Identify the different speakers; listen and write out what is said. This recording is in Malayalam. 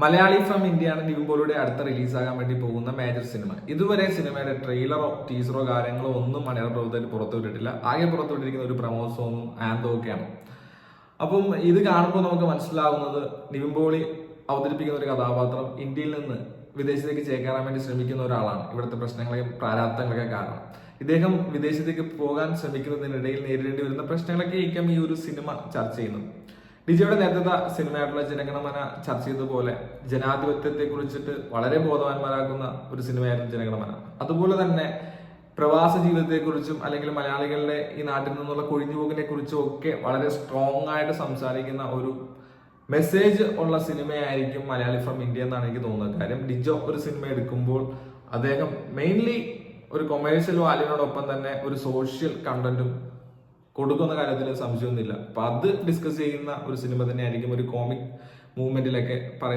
Speaker 1: മലയാളി ഫ്രം ഇന്ത്യയാണ് നിവിൻ പോളിയുടെ അടുത്ത റിലീസാകാൻ വേണ്ടി പോകുന്ന മേജർ സിനിമ. ഇതുവരെ സിനിമയുടെ ട്രെയിലറോ ടീസറോ കാര്യങ്ങളോ ഒന്നും മലയാള പ്രവർത്തകർ പുറത്തുവിട്ടിട്ടില്ല. ആകെ പുറത്തുവിട്ടിരിക്കുന്ന ഒരു പ്രമോ സോങ്ങും ആന്തോ ഒക്കെയാണ്. അപ്പം ഇത് കാണുമ്പോൾ നമുക്ക് മനസ്സിലാവുന്നത് നിവിൻ പോളി അവതരിപ്പിക്കുന്ന ഒരു കഥാപാത്രം ഇന്ത്യയിൽ നിന്ന് വിദേശത്തേക്ക് ചേക്കേറാൻ വേണ്ടി ശ്രമിക്കുന്ന ഒരാളാണ്. ഇവിടുത്തെ പ്രശ്നങ്ങളെയും പ്രാരാബ്ദങ്ങളൊക്കെ കാരണം ഇദ്ദേഹം വിദേശത്തേക്ക് പോകാൻ ശ്രമിക്കുന്നതിനിടയിൽ നേരിടേണ്ടി വരുന്ന പ്രശ്നങ്ങളൊക്കെ ആയിരിക്കാം ഈ ഒരു സിനിമ ചർച്ച ചെയ്യുന്നത്. ഡിജയുടെ നേതൃത്വ സിനിമയായിട്ടുള്ള ജനഗണമന ചർച്ച ചെയ്തതുപോലെ ജനാധിപത്യത്തെ കുറിച്ചിട്ട് വളരെ ബോധവാന്മാരാക്കുന്ന ഒരു സിനിമയായിരുന്നു ജനഗണമന. അതുപോലെ തന്നെ പ്രവാസ ജീവിതത്തെക്കുറിച്ചും അല്ലെങ്കിൽ മലയാളികളുടെ ഈ നാട്ടിൽ നിന്നുള്ള കൊഴിഞ്ഞുപോക്കിനെ കുറിച്ചും ഒക്കെ വളരെ സ്ട്രോങ് ആയിട്ട് സംസാരിക്കുന്ന ഒരു മെസ്സേജ് ഉള്ള സിനിമയായിരിക്കും മലയാളി ഫ്രം ഇന്ത്യ എന്നാണ് എനിക്ക് തോന്നുന്നത്. കാര്യം ഡിജോ ഒരു സിനിമ എടുക്കുമ്പോൾ അദ്ദേഹം മെയിൻലി ഒരു കൊമേഴ്ഷ്യൽ വാല്യൂവിനോടൊപ്പം തന്നെ ഒരു സോഷ്യൽ കണ്ടന്റും കൊടുക്കുന്ന കാര്യത്തിൽ സംശയമൊന്നുമില്ല. അപ്പൊ അത് ഡിസ്കസ് ചെയ്യുന്ന ഒരു സിനിമ തന്നെയായിരിക്കും ഒരു കോമിക് മൂവ്മെന്റിലൊക്കെ